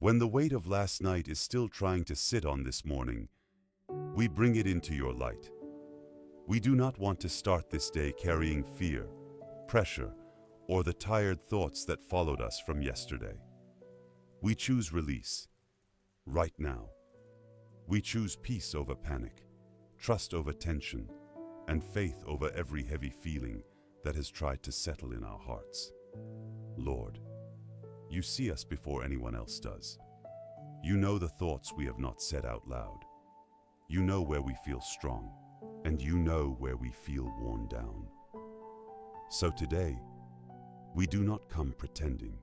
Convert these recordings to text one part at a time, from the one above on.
When the weight of last night is still trying to sit on this morning, we bring it into your light. We do not want to start this day carrying fear, pressure, or the tired thoughts that followed us from yesterday. We choose release, right now. We choose peace over panic, trust over tension, and faith over every heavy feeling that has tried to settle in our hearts. Lord, you see us before anyone else does. You know the thoughts we have not said out loud. You know where we feel strong, and you know where we feel worn down. So today, we do not come pretending.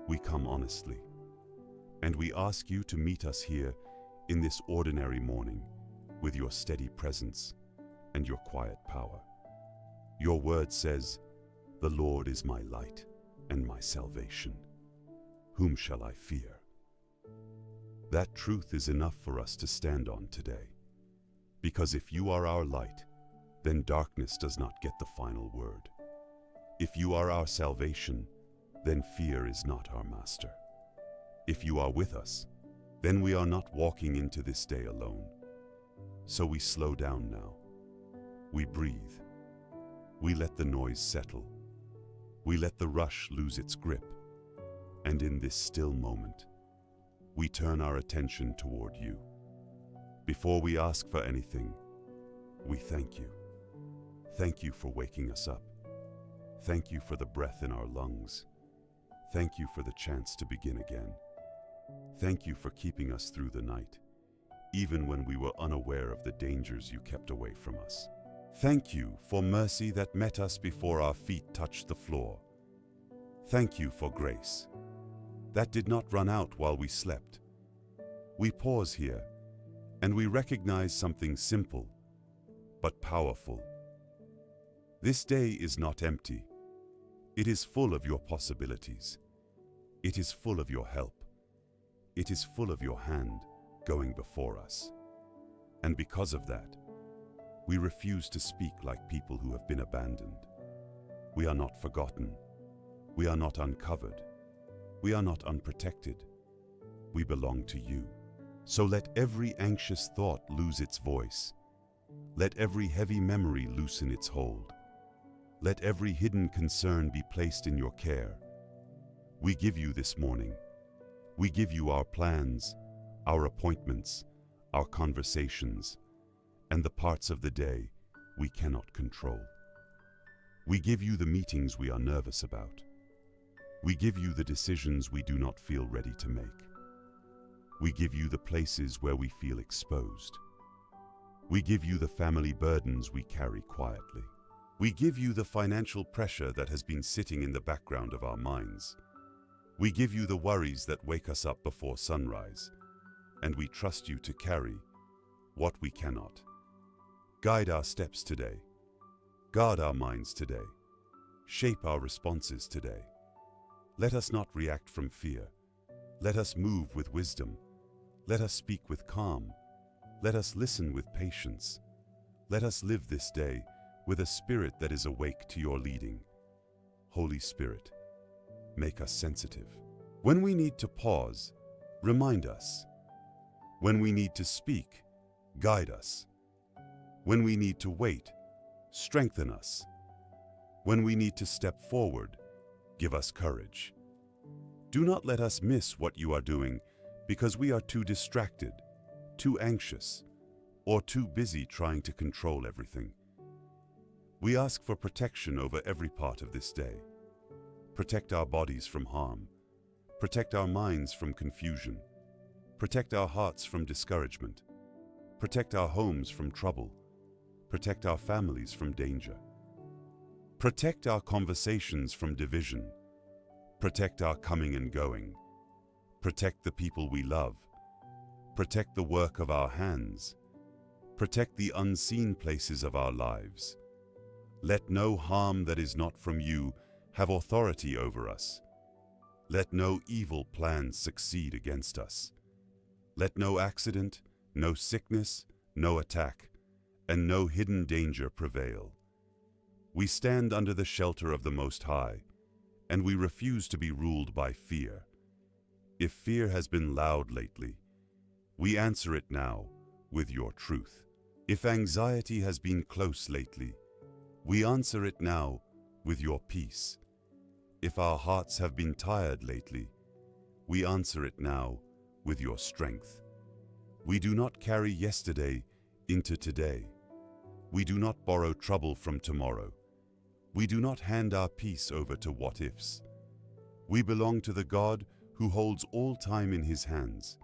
We come honestly. And we ask you to meet us here in this ordinary morning with your steady presence and your quiet power. Your word says, "The Lord is my light and my salvation. Whom shall I fear?" That truth is enough for us to stand on today. Because if you are our light, then darkness does not get the final word. If you are our salvation, then fear is not our master. If you are with us, then we are not walking into this day alone. So we slow down now. We breathe. We let the noise settle. We let the rush lose its grip. And in this still moment, we turn our attention toward you. Before we ask for anything, we thank you. Thank you for waking us up. Thank you for the breath in our lungs. Thank you for the chance to begin again. Thank you for keeping us through the night, even when we were unaware of the dangers you kept away from us. Thank you for mercy that met us before our feet touched the floor. Thank you for grace that did not run out while we slept. We pause here, and we recognize something simple, but powerful. This day is not empty. It is full of your possibilities. It is full of your help. It is full of your hand going before us. And because of that, we refuse to speak like people who have been abandoned. We are not forgotten. We are not uncovered. We are not unprotected. We belong to you. So let every anxious thought lose its voice. Let every heavy memory loosen its hold. Let every hidden concern be placed in your care. We give you this morning. We give you our plans, our appointments, our conversations, and the parts of the day we cannot control. We give you the meetings we are nervous about. We give you the decisions we do not feel ready to make. We give you the places where we feel exposed. We give you the family burdens we carry quietly. We give you the financial pressure that has been sitting in the background of our minds. We give you the worries that wake us up before sunrise, and we trust you to carry what we cannot. Guide our steps today. Guard our minds today. Shape our responses today. Let us not react from fear. Let us move with wisdom. Let us speak with calm. Let us listen with patience. Let us live this day with a spirit that is awake to your leading. Holy Spirit, make us sensitive. When we need to pause, remind us. When we need to speak, guide us. When we need to wait, strengthen us. When we need to step forward, give us courage. Do not let us miss what you are doing because we are too distracted, too anxious, or too busy trying to control everything. We ask for protection over every part of this day. Protect our bodies from harm. Protect our minds from confusion. Protect our hearts from discouragement. Protect our homes from trouble. Protect our families from danger. Protect our conversations from division. Protect our coming and going. Protect the people we love. Protect the work of our hands. Protect the unseen places of our lives. Let no harm that is not from you have authority over us. Let no evil plans succeed against us. Let no accident, no sickness, no attack, and no hidden danger prevail. We stand under the shelter of the Most High, and we refuse to be ruled by fear. If fear has been loud lately, we answer it now with your truth. If anxiety has been close lately, we answer it now with your peace. If our hearts have been tired lately, we answer it now with your strength. We do not carry yesterday into today. We do not borrow trouble from tomorrow. We do not hand our peace over to what-ifs. We belong to the God who holds all time in his hands.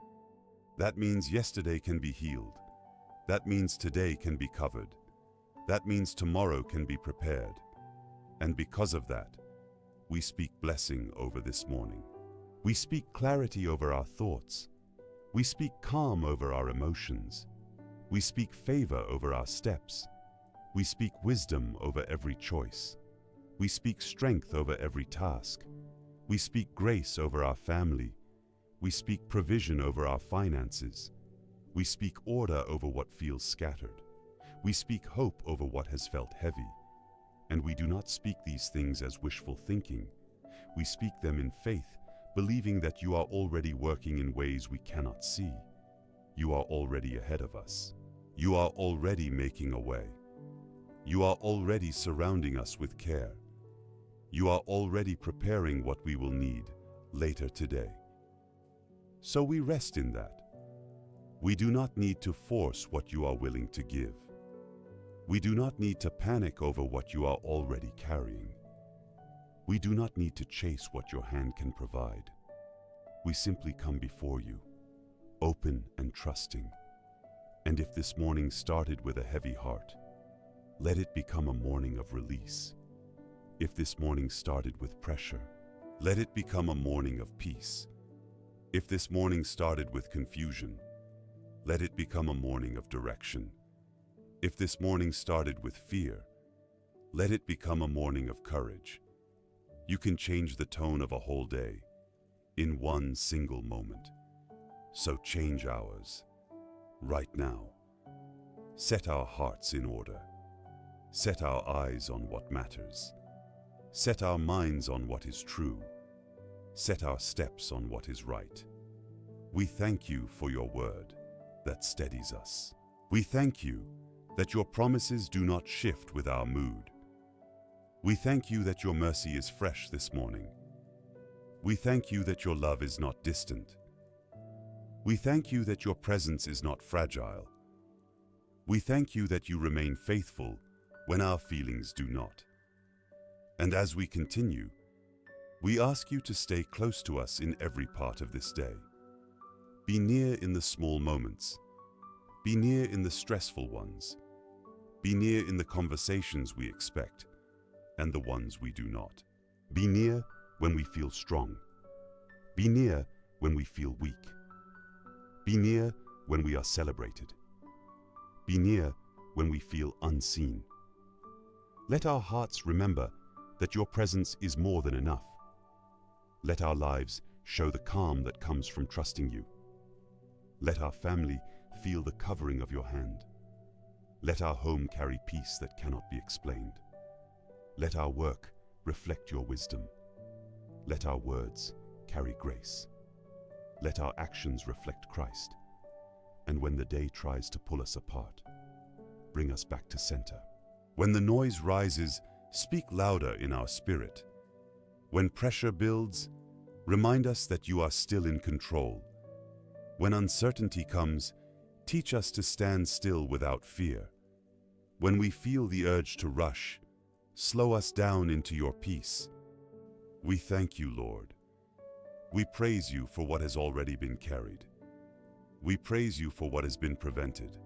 That means yesterday can be healed. That means today can be covered. That means tomorrow can be prepared. And because of that, we speak blessing over this morning. We speak clarity over our thoughts. We speak calm over our emotions. We speak favor over our steps. We speak wisdom over every choice. We speak strength over every task. We speak grace over our family. We speak provision over our finances. We speak order over what feels scattered. We speak hope over what has felt heavy. And we do not speak these things as wishful thinking. We speak them in faith, believing that you are already working in ways we cannot see. You are already ahead of us. You are already making a way. You are already surrounding us with care. You are already preparing what we will need later today. So we rest in that. We do not need to force what you are willing to give. We do not need to panic over what you are already carrying. We do not need to chase what your hand can provide. We simply come before you, open and trusting. And if this morning started with a heavy heart, let it become a morning of release. If this morning started with pressure, let it become a morning of peace. If this morning started with confusion, let it become a morning of direction. If this morning started with fear, let it become a morning of courage. You can change the tone of a whole day in one single moment. So change ours right now. Set our hearts in order. Set our eyes on what matters. Set our minds on what is true. Set our steps on what is right. We thank you for your word that steadies us. We thank you that your promises do not shift with our mood. We thank you that your mercy is fresh this morning. We thank you that your love is not distant. We thank you that your presence is not fragile. We thank you that you remain faithful when our feelings do not. And as we continue, we ask you to stay close to us in every part of this day. Be near in the small moments. Be near in the stressful ones. Be near in the conversations we expect and the ones we do not. Be near when we feel strong. Be near when we feel weak. Be near when we are celebrated. Be near when we feel unseen. Let our hearts remember that your presence is more than enough. Let our lives show the calm that comes from trusting you. Let our family feel the covering of your hand. Let our home carry peace that cannot be explained. Let our work reflect your wisdom. Let our words carry grace. Let our actions reflect Christ. And when the day tries to pull us apart, bring us back to center. When the noise rises, speak louder in our spirit. When pressure builds, remind us that you are still in control. When uncertainty comes, teach us to stand still without fear. When we feel the urge to rush, slow us down into your peace. We thank you, Lord. We praise you for what has already been carried. We praise you for what has been prevented.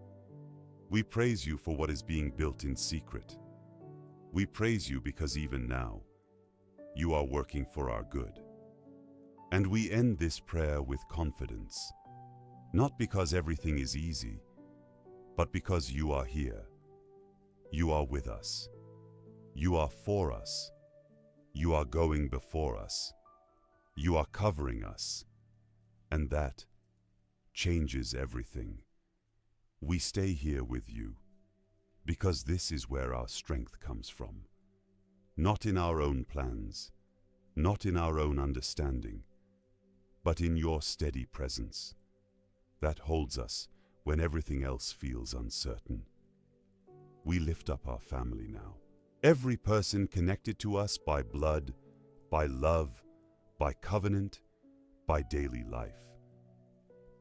We praise you for what is being built in secret. We praise you because even now, you are working for our good. And we end this prayer with confidence, not because everything is easy, but because you are here. You are with us. You are for us. You are going before us. You are covering us. And that changes everything. We stay here with you because this is where our strength comes from. Not in our own plans, not in our own understanding, but in your steady presence that holds us when everything else feels uncertain. We lift up our family now. Every person connected to us by blood, by love, by covenant, by daily life.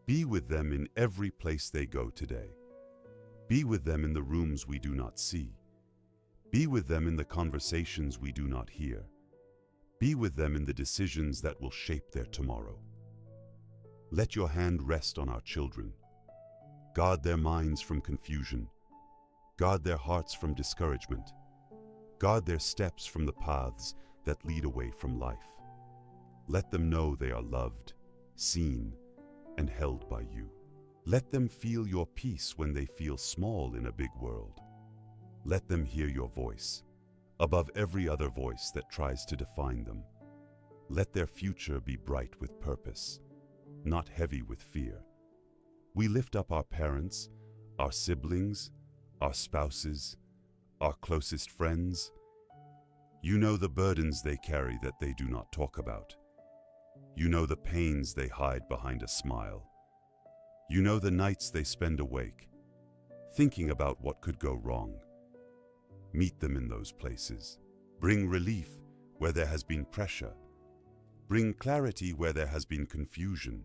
Be with them in every place they go today. Be with them in the rooms we do not see. Be with them in the conversations we do not hear. Be with them in the decisions that will shape their tomorrow. Let your hand rest on our children. Guard their minds from confusion. Guard their hearts from discouragement. Guard their steps from the paths that lead away from life. Let them know they are loved, seen, and held by you. Let them feel your peace when they feel small in a big world. Let them hear your voice, above every other voice that tries to define them. Let their future be bright with purpose, not heavy with fear. We lift up our parents, our siblings, our spouses, our closest friends. You know the burdens they carry that they do not talk about. You know the pains they hide behind a smile. You know the nights they spend awake, thinking about what could go wrong. Meet them in those places. Bring relief where there has been pressure. Bring clarity where there has been confusion.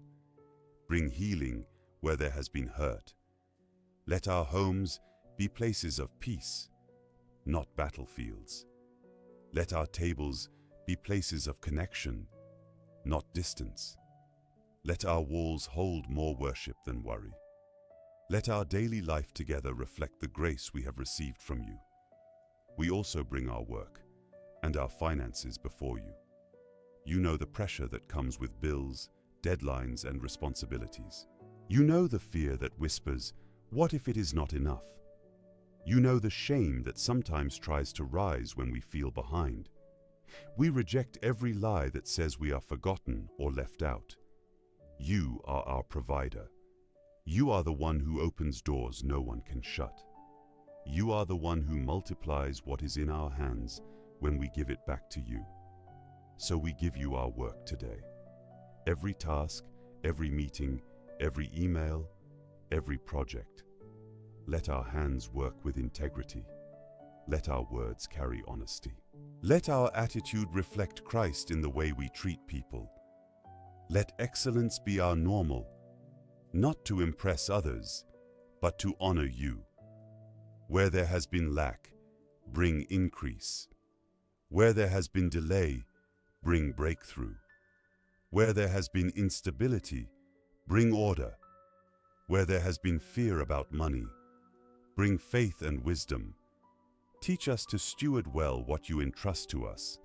Bring healing where there has been hurt. Let our homes be places of peace, not battlefields. Let our tables be places of connection, not distance. Let our walls hold more worship than worry. Let our daily life together reflect the grace we have received from you. We also bring our work and our finances before you. You know the pressure that comes with bills, deadlines, and responsibilities. You know the fear that whispers, "What if it is not enough?" You know the shame that sometimes tries to rise when we feel behind. We reject every lie that says we are forgotten or left out. You are our provider. You are the one who opens doors no one can shut. You are the one who multiplies what is in our hands when we give it back to you. So we give you our work today. Every task, every meeting, every email, every project. Let our hands work with integrity. Let our words carry honesty. Let our attitude reflect Christ in the way we treat people. Let excellence be our normal, not to impress others, but to honor you. Where there has been lack, bring increase. Where there has been delay, bring breakthrough. Where there has been instability, bring order. Where there has been fear about money, bring faith and wisdom. Teach us to steward well what you entrust to us.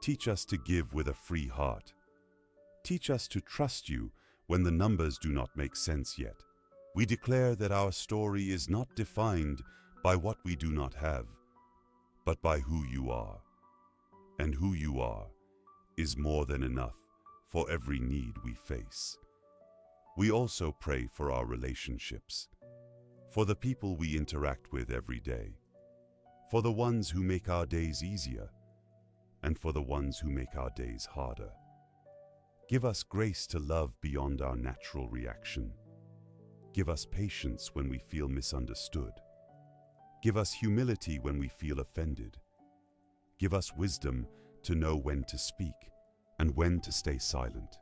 Teach us to give with a free heart. Teach us to trust you when the numbers do not make sense yet. We declare that our story is not defined by what we do not have, but by who you are. And who you are is more than enough for every need we face. We also pray for our relationships, for the people we interact with every day, for the ones who make our days easier, and for the ones who make our days harder. Give us grace to love beyond our natural reaction. Give us patience when we feel misunderstood. Give us humility when we feel offended. Give us wisdom to know when to speak and when to stay silent.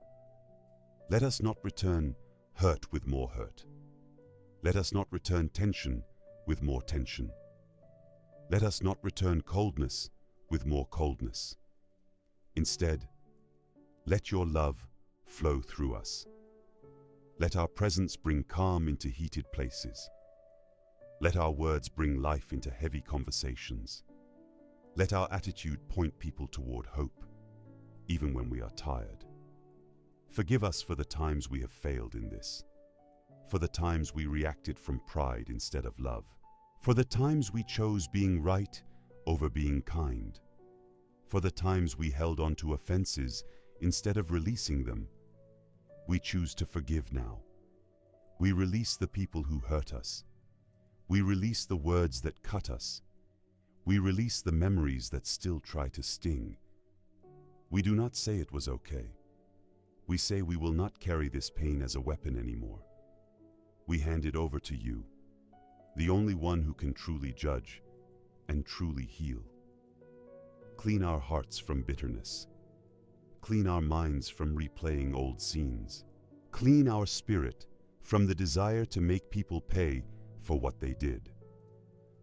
Let us not return hurt with more hurt. Let us not return tension with more tension. Let us not return coldness with more coldness. Instead, let your love flow through us. Let our presence bring calm into heated places. Let our words bring life into heavy conversations. Let our attitude point people toward hope, even when we are tired. Forgive us for the times we have failed in this, for the times we reacted from pride instead of love, for the times we chose being right over being kind, for the times we held on to offenses instead of releasing them. We choose to forgive now. We release the people who hurt us. We release the words that cut us. We release the memories that still try to sting. We do not say it was okay. We say we will not carry this pain as a weapon anymore. We hand it over to you, the only one who can truly judge and truly heal. Clean our hearts from bitterness. Clean our minds from replaying old scenes. Clean our spirit from the desire to make people pay for what they did.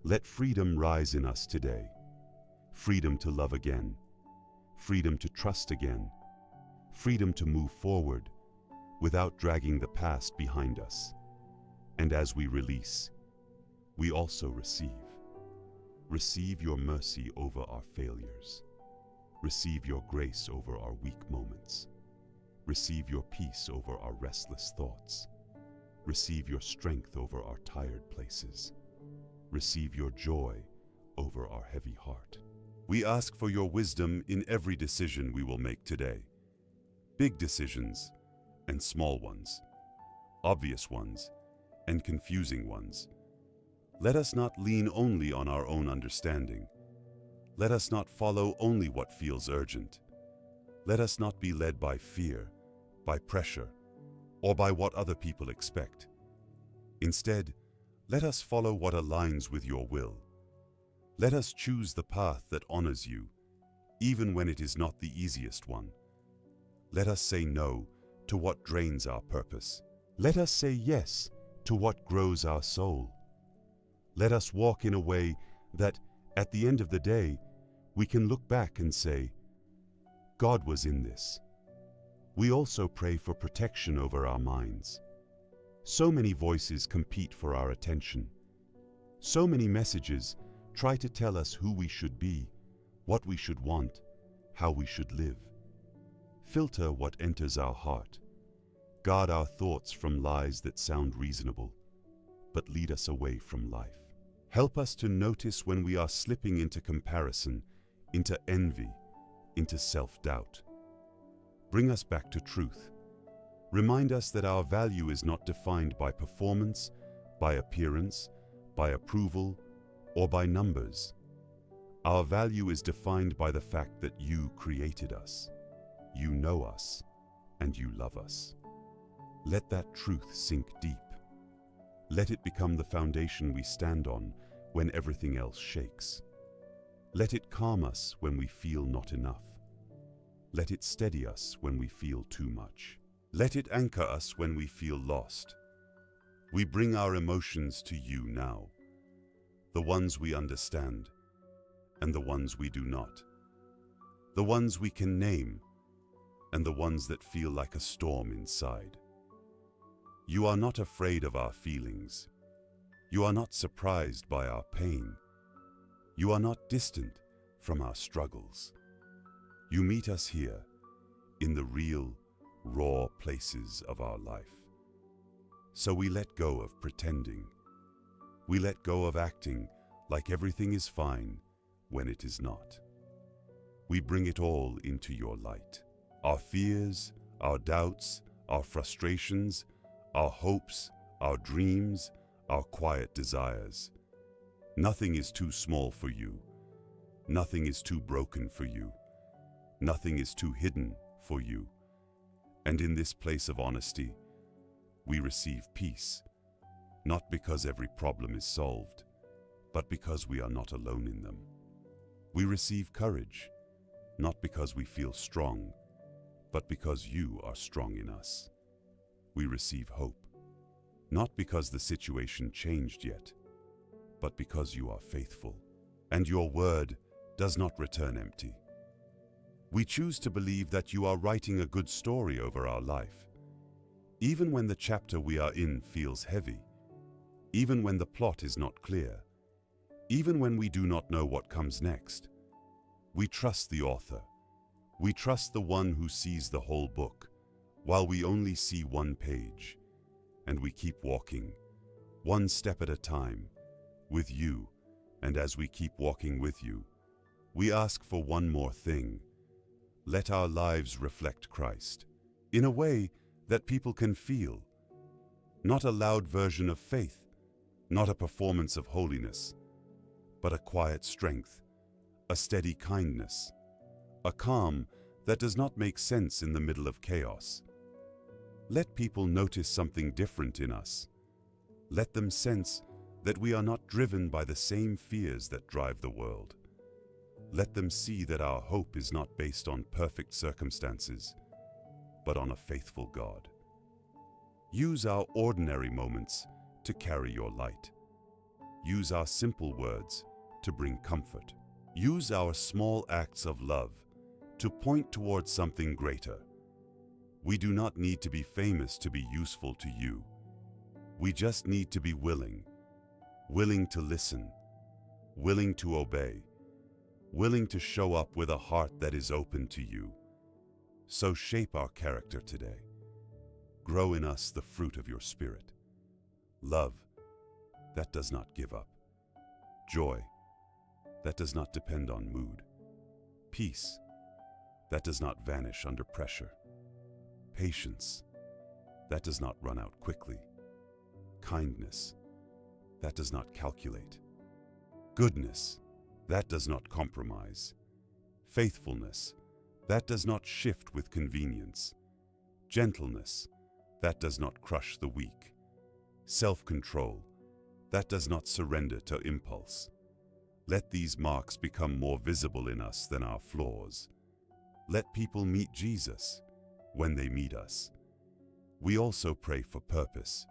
Let freedom rise in us today. Freedom to love again. Freedom to trust again. Freedom to move forward without dragging the past behind us. And as we release, we also receive. Receive your mercy over our failures. Receive your grace over our weak moments. Receive your peace over our restless thoughts. Receive your strength over our tired places. Receive your joy over our heavy heart. We ask for your wisdom in every decision we will make today. Big decisions and small ones, obvious ones and confusing ones. Let us not lean only on our own understanding. Let us not follow only what feels urgent. Let us not be led by fear, by pressure, or by what other people expect. Instead, let us follow what aligns with your will. Let us choose the path that honors you, even when it is not the easiest one. Let us say no to what drains our purpose. Let us say yes to what grows our soul. Let us walk in a way that, at the end of the day, we can look back and say, God was in this. We also pray for protection over our minds. So many voices compete for our attention. So many messages try to tell us who we should be, what we should want, how we should live. Filter what enters our heart. Guard our thoughts from lies that sound reasonable, but lead us away from life. Help us to notice when we are slipping into comparison, into envy, into self-doubt. Bring us back to truth. Remind us that our value is not defined by performance, by appearance, by approval, or by numbers. Our value is defined by the fact that you created us, you know us, and you love us. Let that truth sink deep. Let it become the foundation we stand on when everything else shakes. Let it calm us when we feel not enough. Let it steady us when we feel too much. Let it anchor us when we feel lost. We bring our emotions to you now, the ones we understand and the ones we do not, the ones we can name and the ones that feel like a storm inside. You are not afraid of our feelings. You are not surprised by our pain. You are not distant from our struggles. You meet us here in the real, raw places of our life. So we let go of pretending. We let go of acting like everything is fine when it is not. We bring it all into your light. Our fears, our doubts, our frustrations, our hopes, our dreams, our quiet desires. Nothing is too small for you. Nothing is too broken for you. Nothing is too hidden for you. And in this place of honesty, we receive peace, not because every problem is solved, but because we are not alone in them. We receive courage, not because we feel strong, but because you are strong in us. We receive hope, not because the situation changed yet, but because you are faithful, and your word does not return empty. We choose to believe that you are writing a good story over our life, even when the chapter we are in feels heavy, even when the plot is not clear, even when we do not know what comes next. We trust the author. We trust the one who sees the whole book, while we only see one page, and we keep walking, one step at a time, with you, and as we keep walking with you, we ask for one more thing. Let our lives reflect Christ, in a way that people can feel. Not a loud version of faith, not a performance of holiness, but a quiet strength, a steady kindness, a calm that does not make sense in the middle of chaos. Let people notice something different in us. Let them sense that we are not driven by the same fears that drive the world. Let them see that our hope is not based on perfect circumstances, but on a faithful God. Use our ordinary moments to carry your light. Use our simple words to bring comfort. Use our small acts of love to point towards something greater. We do not need to be famous to be useful to you. We just need to be willing to listen, willing to obey, willing to show up with a heart that is open to you. So shape our character today. Grow in us the fruit of your Spirit. Love that does not give up. Joy that does not depend on mood. Peace that does not vanish under pressure. Patience that does not run out quickly. Kindness that does not calculate. Goodness that does not compromise. Faithfulness that does not shift with convenience. Gentleness that does not crush the weak. Self-control that does not surrender to impulse. Let these marks become more visible in us than our flaws. Let people meet Jesus when they meet us. We also pray for purpose,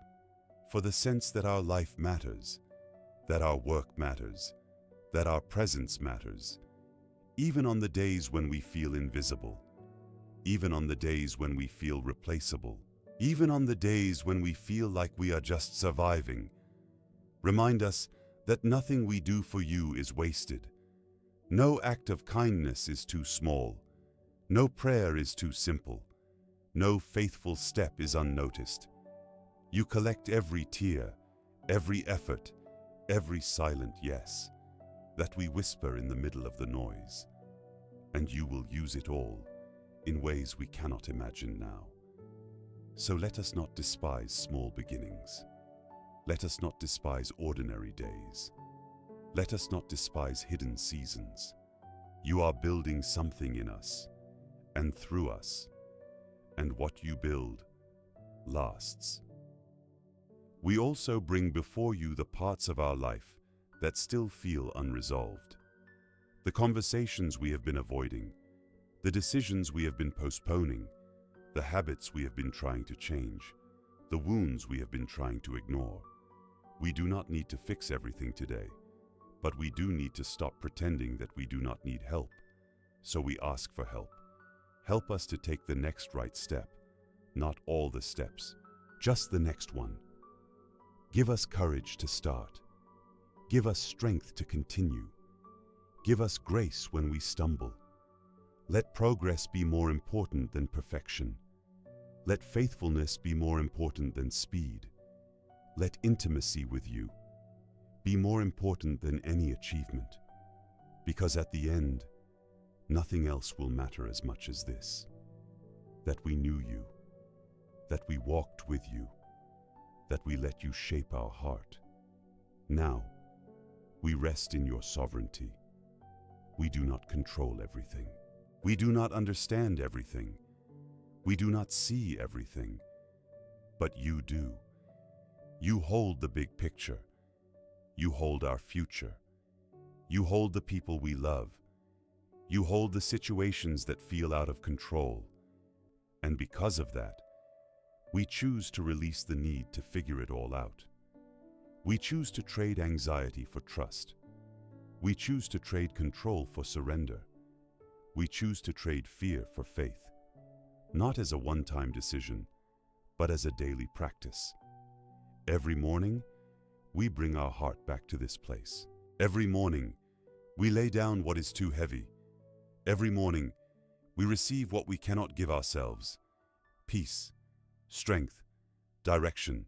for the sense that our life matters, that our work matters, that our presence matters, even on the days when we feel invisible, even on the days when we feel replaceable, even on the days when we feel like we are just surviving. Remind us that nothing we do for you is wasted. No act of kindness is too small. No prayer is too simple. No faithful step is unnoticed. You collect every tear, every effort, every silent yes that we whisper in the middle of the noise, and you will use it all in ways we cannot imagine now. So let us not despise small beginnings. Let us not despise ordinary days. Let us not despise hidden seasons. You are building something in us and through us, and what you build lasts. We also bring before you the parts of our life that still feel unresolved. The conversations we have been avoiding, the decisions we have been postponing, the habits we have been trying to change, the wounds we have been trying to ignore. We do not need to fix everything today, but we do need to stop pretending that we do not need help. So we ask for help. Help us to take the next right step, not all the steps, just the next one. Give us courage to start. Give us strength to continue. Give us grace when we stumble. Let progress be more important than perfection. Let faithfulness be more important than speed. Let intimacy with you be more important than any achievement, because at the end, nothing else will matter as much as this: that we knew you, that we walked with you, that we let you shape our heart. Now, we rest in your sovereignty. We do not control everything. We do not understand everything. We do not see everything. But you do. You hold the big picture. You hold our future. You hold the people we love. You hold the situations that feel out of control. And because of that, we choose to release the need to figure it all out. We choose to trade anxiety for trust. We choose to trade control for surrender. We choose to trade fear for faith, not as a one-time decision, but as a daily practice. Every morning, we bring our heart back to this place. Every morning, we lay down what is too heavy. Every morning, we receive what we cannot give ourselves: peace, strength, direction,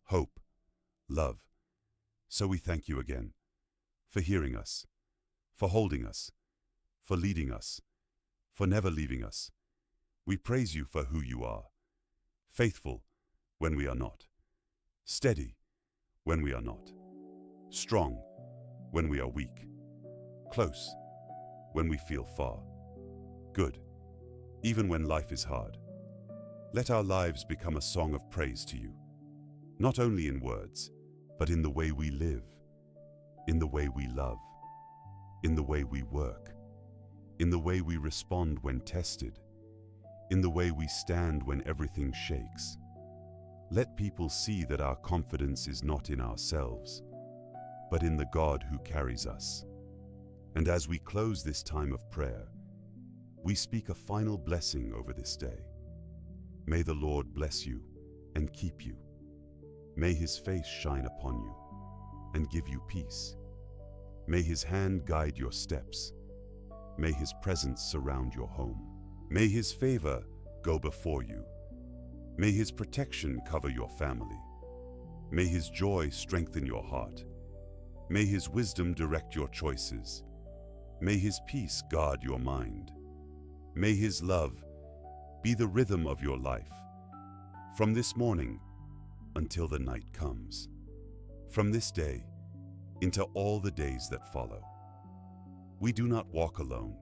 hope, love. So we thank you again for hearing us, for holding us, for leading us, for never leaving us. We praise you for who you are: faithful when we are not, steady when we are not, strong when we are weak, close when we feel far, good even when life is hard. Let our lives become a song of praise to you, not only in words, but in the way we live, in the way we love, in the way we work, in the way we respond when tested, in the way we stand when everything shakes. Let people see that our confidence is not in ourselves, but in the God who carries us. And as we close this time of prayer, we speak a final blessing over this day. May the Lord bless you and keep you. May His face shine upon you and give you peace. May His hand guide your steps. May His presence surround your home. May His favor go before you. May His protection cover your family. May His joy strengthen your heart. May His wisdom direct your choices. May His peace guard your mind. May His love be the rhythm of your life, from this morning until the night comes, from this day into all the days that follow. We do not walk alone.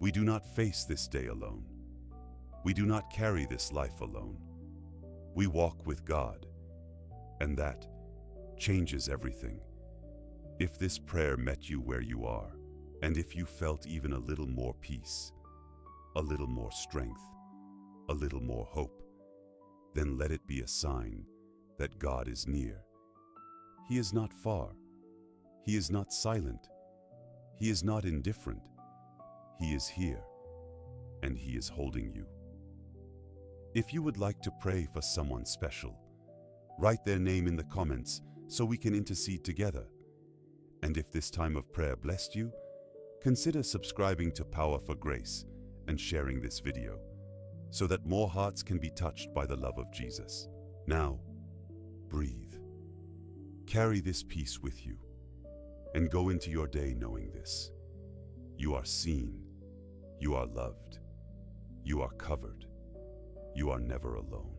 We do not face this day alone. We do not carry this life alone. We walk with God, and that changes everything. If this prayer met you where you are, and if you felt even a little more peace, a little more strength, a little more hope, then let it be a sign that God is near. He is not far. He is not silent. He is not indifferent. He is here, and He is holding you. If you would like to pray for someone special, write their name in the comments so we can intercede together. And if this time of prayer blessed you, consider subscribing to Power for Grace and sharing this video so that more hearts can be touched by the love of Jesus. Now, breathe. Carry this peace with you and go into your day knowing this. You are seen. You are loved. You are covered. You are never alone.